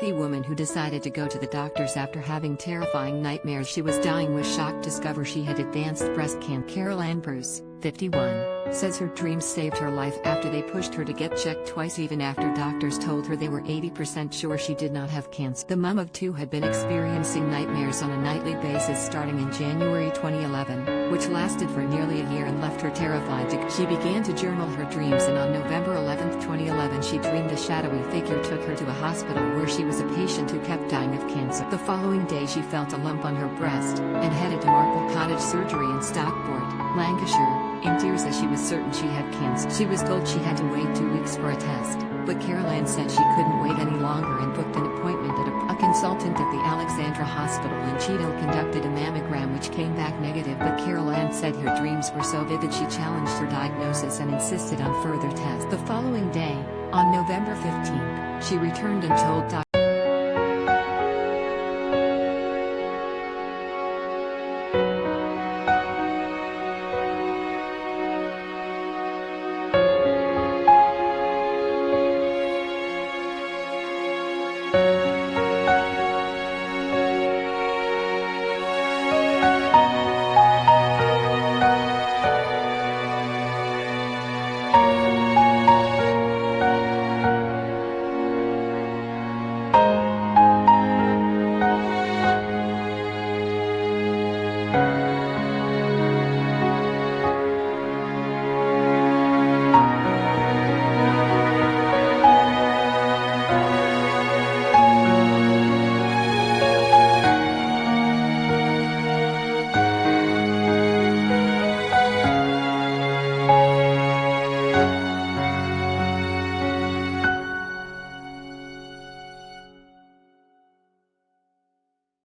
wealthy woman who decided to go to the doctors after having terrifying nightmares she was dying was shocked to discover she had advanced breast cancer. Carolann Bruce, 51, says her dreams saved her life after they pushed her to get checked twice even after doctors told her they were 80% sure she did not have cancer. The mum of two had been experiencing nightmares on a nightly basis starting in January 2011, which lasted for nearly a year and left her terrified. She began to journal her dreams, and on November 11, 2011 she dreamed a shadowy figure took her to a hospital where she was a patient who kept dying of cancer. The following day she felt a lump on her breast, and headed to Marple Cottage Surgery in Stockport, Lancashire, in tears as she was certain she had cancer. She was told she had to wait 2 weeks for a test, but Carolann said she couldn't wait any longer and booked an appointment at a consultant at the Alexandra Hospital in Cheadle conducted a mammogram which came back negative, but Carolann said her dreams were so vivid she challenged her diagnosis and insisted on further tests. The following day, on November 15, she returned and told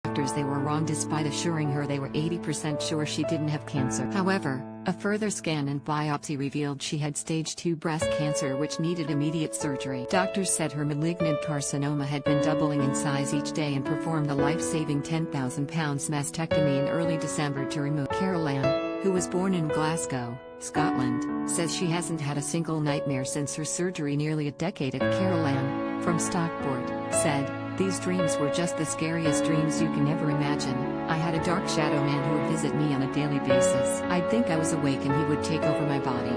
doctors they were wrong despite assuring her they were 80% sure she didn't have cancer. However, a further scan and biopsy revealed she had stage 2 breast cancer which needed immediate surgery. Doctors said her malignant carcinoma had been doubling in size each day and performed a life-saving £10,000 mastectomy in early December to remove. Carolann, who was born in Glasgow, Scotland, says she hasn't had a single nightmare since her surgery nearly a decade ago. Carolann, from Stockport, said, "These dreams were just the scariest dreams you can ever imagine. I had a dark shadow man who would visit me on a daily basis. I'd think I was awake and he would take over my body.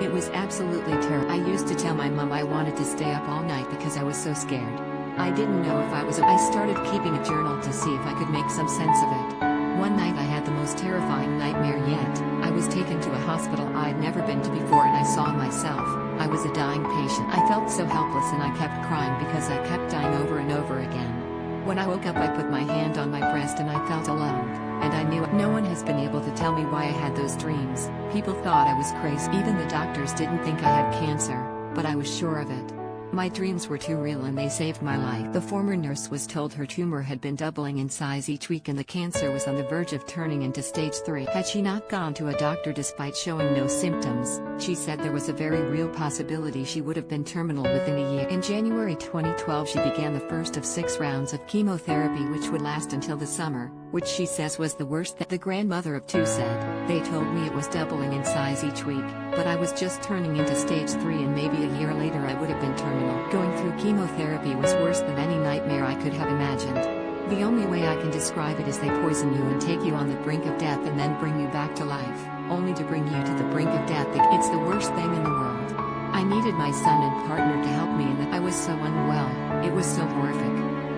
It was absolutely terrible. I used to tell my mum I wanted to stay up all night because I was so scared. I didn't know if I was. I started keeping a journal to see if I could make some sense of it. One night I had the most terrifying nightmare yet. I was taken to a hospital I'd never been to before and I saw myself. I was a dying patient. I felt so helpless and I kept crying because I kept dying over and over again. When I woke up I put my hand on my breast and I felt alone. And I knew no one has been able to tell me why I had those dreams. People thought I was crazy. Even the doctors didn't think I had cancer, but I was sure of it. My dreams were too real and they saved my life." The former nurse was told her tumor had been doubling in size each week and the cancer was on the verge of turning into stage 3. Had she not gone to a doctor despite showing no symptoms, she said there was a very real possibility she would have been terminal within a year. In January 2012 she began the first of 6 rounds of chemotherapy which would last until the summer, which she says was the worst. The grandmother of 2 said, "They told me it was doubling in size each week, but I was just turning into stage 3 and maybe a year later I would have been terminal. Going through chemotherapy was worse than any nightmare I could have imagined. The only way I can describe it is they poison you and take you on the brink of death and then bring you back to life, only to bring you to the brink of death. It's the worst thing in the world. I needed my son and partner to help me and I was so unwell, it was so horrific."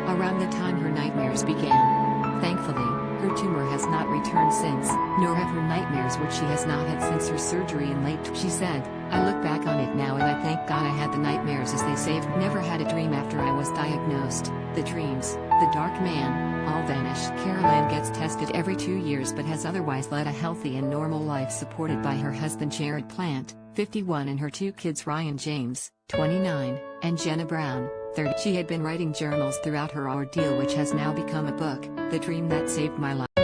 Around the time her nightmares began. Thankfully, her tumor has not returned since, nor have her nightmares, which she has not had since her surgery in late. She said, "I look back on it now and I thank God I had the nightmares as they saved. Never had a dream after I was diagnosed. The dreams, the dark man, all vanished." Carolann gets tested every 2 years but has otherwise led a healthy and normal life supported by her husband Jared Plant, 51 and her 2 kids Ryan James, 29, and Jenna Brown, 30. She had been writing journals throughout her ordeal which has now become a book, The Dream That Saved My Life.